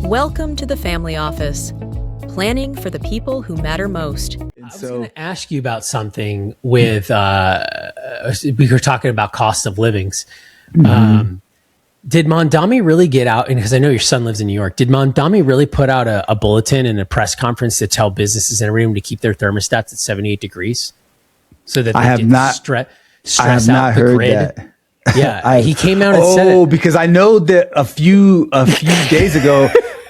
Welcome to the family office. Planning for the people who matter most. I was going to ask you about something with, we were talking about cost of livings. Did Mondami really get out, and because I know your son lives in New York, did Mondami really put out a bulletin and a press conference to tell businesses and everyone to keep their thermostats at 78 degrees? So that they didn't stress out the grid? That. Yeah, he came out and said it. Oh, because I know that a few days ago,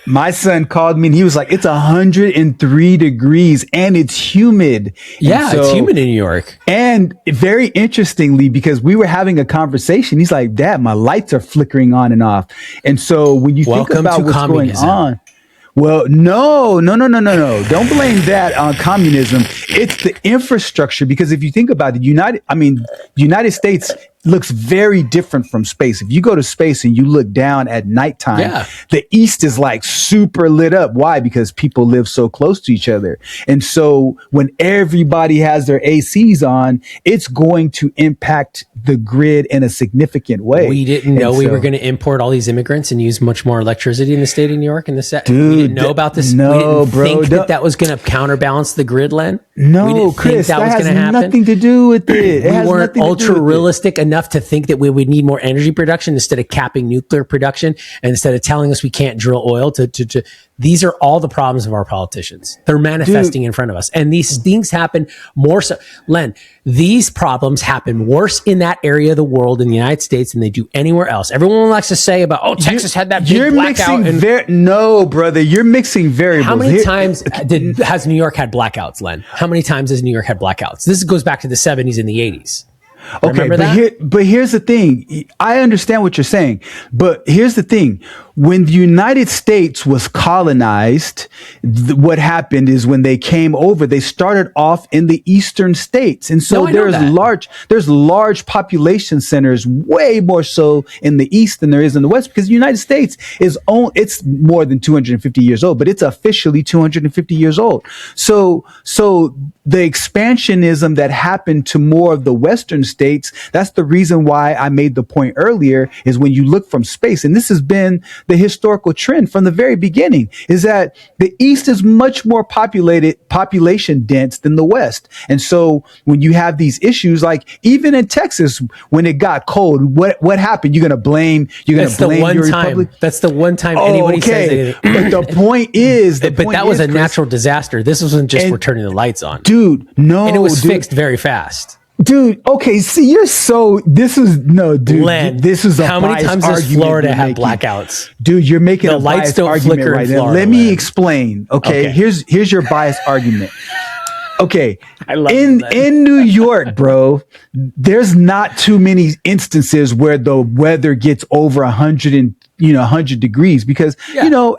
my son called me and he was like, it's 103 degrees and it's humid. Yeah, it's humid in New York. And very interestingly, because we were having a conversation, he's like, Dad, my lights are flickering on and off. And so when you think about what's going on, well, no. Don't blame that on communism. It's the infrastructure, because if you think about it, the United States looks very different from space. If you go to space and you look down at nighttime, the east is like super lit up. Why? Because people live so close to each other. And so when everybody has their ACs on, it's going to impact the grid in a significant way. We didn't know we were going to import all these immigrants and use much more electricity in the state of New York. We didn't know about this. No, we didn't think that was going to counterbalance the grid, Len. No, Chris, that has nothing to do with it. We weren't ultra realistic enough to think that we would need more energy production instead of capping nuclear production, and instead of telling us we can't drill oil to these are all the problems of our politicians. They're manifesting in front of us. And these things happen more so. Len, these problems happen worse in that area of the world in the United States than they do anywhere else. Everyone likes to say about, Texas had that big blackout. No, brother, you're mixing variables. How many times has New York had blackouts, Len? How many times has New York had blackouts? This goes back to the 70s and the 80s. Okay, but here's the thing. I understand what you're saying, but here's the thing. When the United States was colonized, what happened is when they came over, they started off in the eastern states. And so there's large population centers, way more so in the east than there is in the west, because the United States it's more than 250 years old, but it's officially 250 years old. So the expansionism that happened to more of the western states, that's the reason why I made the point earlier, is when you look from space, and this has been the historical trend from the very beginning, is that the east is much more population dense than the west. And so when you have these issues, like even in Texas, when it got cold, what happened? You're going to blame your Republic? That's the one time anybody says anything. But the point is, that was a natural disaster. This wasn't just we're turning the lights on. Dude, no. And it was fixed very fast. Dude, okay, see, this is a how many times does Florida have blackouts? Dude, you're making the a lights biased don't argument flicker right in now. Florida. Let me explain. Okay, here's your biased argument. Okay, in New York, bro, there's not too many instances where the weather gets over 100 degrees, because,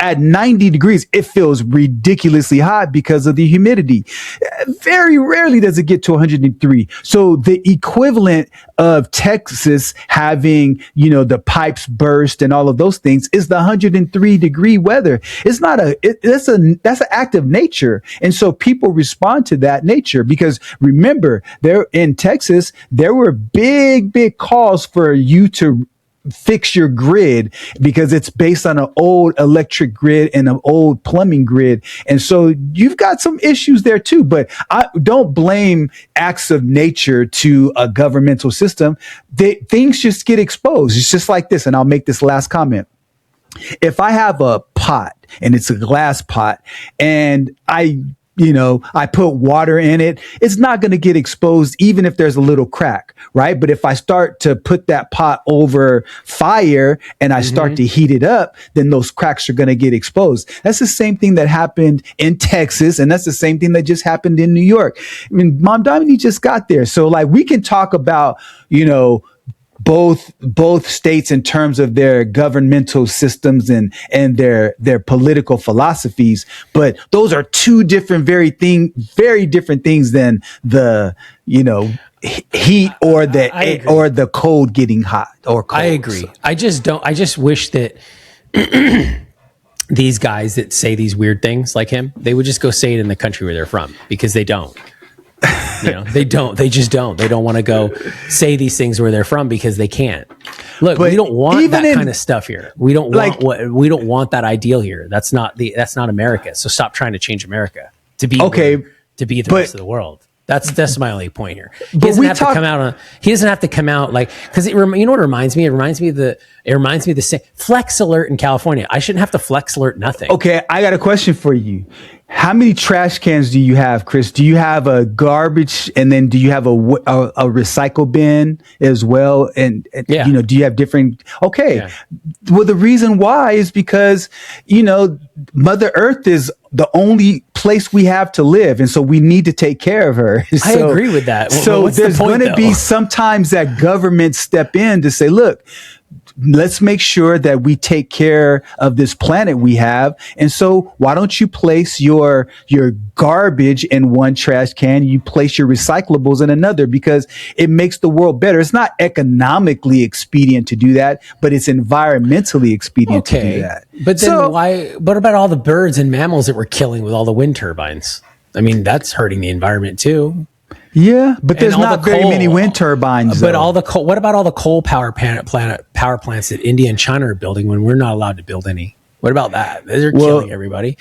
at 90 degrees, it feels ridiculously hot because of the humidity. Very rarely does it get to 103. So the equivalent of Texas having, the pipes burst and all of those things is the 103 degree weather. It's not that's an act of nature. And so people respond to that nature, because remember, there in Texas, there were big calls for you to fix your grid, because it's based on an old electric grid and an old plumbing grid. And so you've got some issues there too, but I don't blame acts of nature to a governmental system. Things just get exposed. It's just like this. And I'll make this last comment. If I have a pot and it's a glass pot and I put water in it, it's not going to get exposed even if there's a little crack, right? But if I start to put that pot over fire and I start to heat it up, then those cracks are going to get exposed. That's the same thing that happened in Texas, and that's the same thing that just happened in New York. I mean, Mondami just got there. So like, we can talk about, both states in terms of their governmental systems and their political philosophies, but those are two different very different things than the heat or the cold getting hot or cold. I agree. So. I just wish that these guys that say these weird things like him, they would just go say it in the country where they're from, because they don't. They just don't. They don't want to go say these things where they're from because they can't. Look, but we don't want even that kind of stuff here. We don't like- want we don't want that ideal here. That's not America. So stop trying to change America to be Okay, to be the but- rest of the world. That's my only point here. He But doesn't we have to come out on. He doesn't have to come out like because you know what it reminds me. It reminds me of the same flex alert in California. I shouldn't have to flex alert nothing. Okay, I got a question for you. How many trash cans do you have, Chris? Do you have a garbage and then do you have a recycle bin as well? And Yeah. you know, do you have different? Okay. Yeah. Well, the reason why is because, you know, Mother Earth is the only place we have to live. And so we need to take care of her. I agree with that. So what's there's the point, going to be though? sometimes that government step in to say, look, let's make sure that we take care of this planet we have. And so why don't you place your garbage in one trash can? You place your recyclables in another because it makes the world better. It's not economically expedient to do that, but it's environmentally expedient to do that. But then what about all the birds and mammals that we're killing with all the wind turbines? I mean, that's hurting the environment too. Yeah, but there's And all not the very coal. many wind turbines. But though. all the coal. What about all the coal power plants that India and China are building when we're not allowed to build any? What about that? They're killing everybody.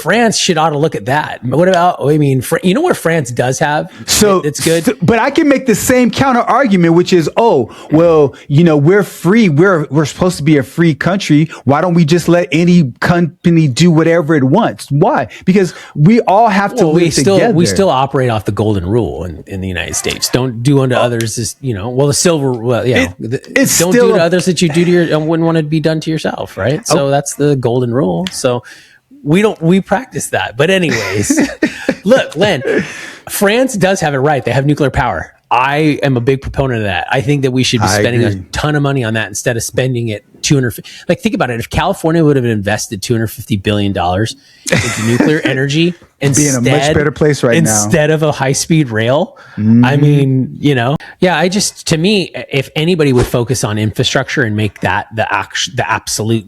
France should ought to look at that. What about? I mean, you know what France does have? So it's good. But I can make the same counter argument, which is, oh, well, you know, we're free. We're supposed to be a free country. Why don't we just let any company do whatever it wants? Why? Because we all have to live together. We still operate off the golden rule in the United States. Don't do unto others as the silver. Well, yeah, it's don't still do to others that you do to your wouldn't want to be done to yourself, right? So that's the golden rule. So we practice that. But anyways, look, Len, France does have it right. They have nuclear power. I am a big proponent of that. I think that we should be spending a ton of money on that instead of spending it think about it. If California would have invested $250 billion into nuclear energy be in a much better place right now instead of a high-speed rail, I mean, to me, if anybody would focus on infrastructure and make that the absolute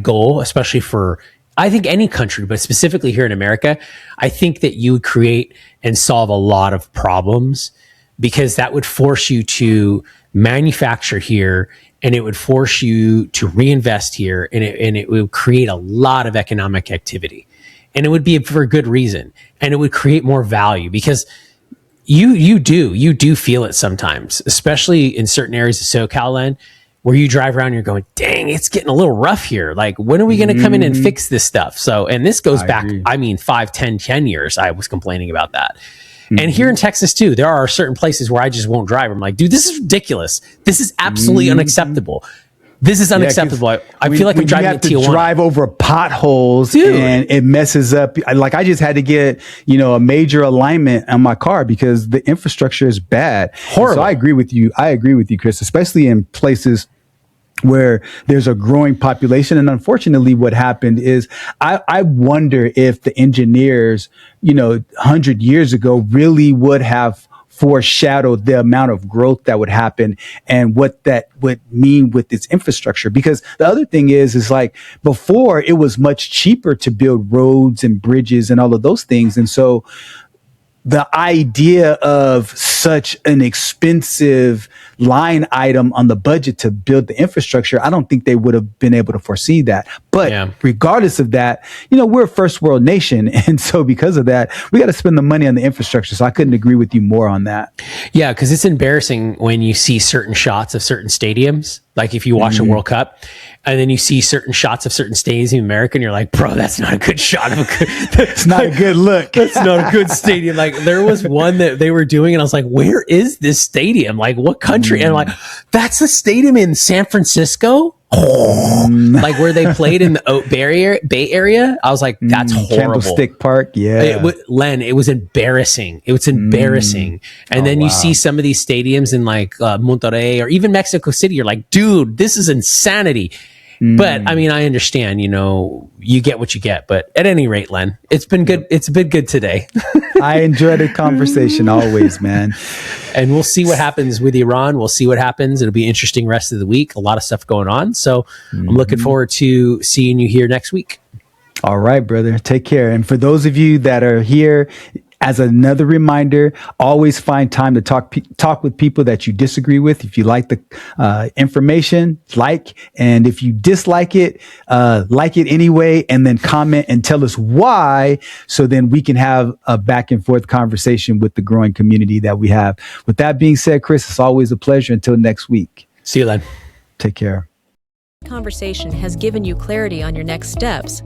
goal, especially for I think any country, but specifically here in America, I think that you would create and solve a lot of problems because that would force you to manufacture here and it would force you to reinvest here and it would create a lot of economic activity. And it would be for a good reason. And it would create more value because you do feel it sometimes, especially in certain areas of SoCal land where you drive around and you're going, dang, it's getting a little rough here. Like, when are we going to come in and fix this stuff? So, and this goes back, I mean, 5, 10 years, I was complaining about that. And here in Texas too, there are certain places where I just won't drive. I'm like, dude, this is ridiculous. This is absolutely unacceptable. This is unacceptable. I feel like I'm driving have at to Tijuana. drive over potholes, Dude. And it messes up. Like, I just had to get, a major alignment on my car because the infrastructure is bad. Horrible. So I agree with you. Chris, especially in places where there's a growing population. And unfortunately, what happened is I wonder if the engineers, 100 years ago really would have foreshadowed the amount of growth that would happen and what that would mean with its infrastructure. Because the other thing is like before it was much cheaper to build roads and bridges and all of those things. And so the idea of such an expensive line item on the budget to build the infrastructure, I don't think they would have been able to foresee that. But regardless of that, we're a first world nation. And so because of that, we got to spend the money on the infrastructure. So I couldn't agree with you more on that. Yeah, because it's embarrassing when you see certain shots of certain stadiums. Like if you watch a World Cup and then you see certain shots of certain stadiums in America and you're like, bro, that's not a good shot of a good, it's not a good look. That's not a good stadium. Like there was one that they were doing and I was like, where is this stadium? Like what country? And I'm like, that's a stadium in San Francisco. Like where they played in the Bay Area. I was like, that's horrible. Candlestick Park. Yeah. Len, it was embarrassing. It was embarrassing. And then you see some of these stadiums in like Monterrey or even Mexico City. You're like, dude, this is insanity. But I mean, I understand, you get what you get. But at any rate, Len, it's been good. It's been good today. I enjoy the conversation always, man. And we'll see what happens with Iran. We'll see what happens. It'll be interesting rest of the week. A lot of stuff going on. So I'm looking forward to seeing you here next week. All right, brother. Take care. And for those of you that are here As another reminder, always find time to talk with people that you disagree with. If you like the information, and if you dislike it, like it anyway, and then comment and tell us why, so then we can have a back and forth conversation with the growing community that we have. With that being said, Chris, it's always a pleasure. Until next week. See you, Len. Take care. Conversation has given you clarity on your next steps.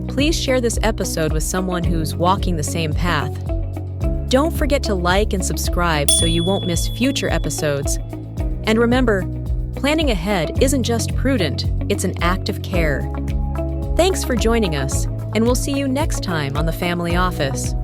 Please share this episode with someone who's walking the same path. Don't forget to like and subscribe so you won't miss future episodes. And remember, planning ahead isn't just prudent, it's an act of care. Thanks for joining us, and we'll see you next time on The Family Office.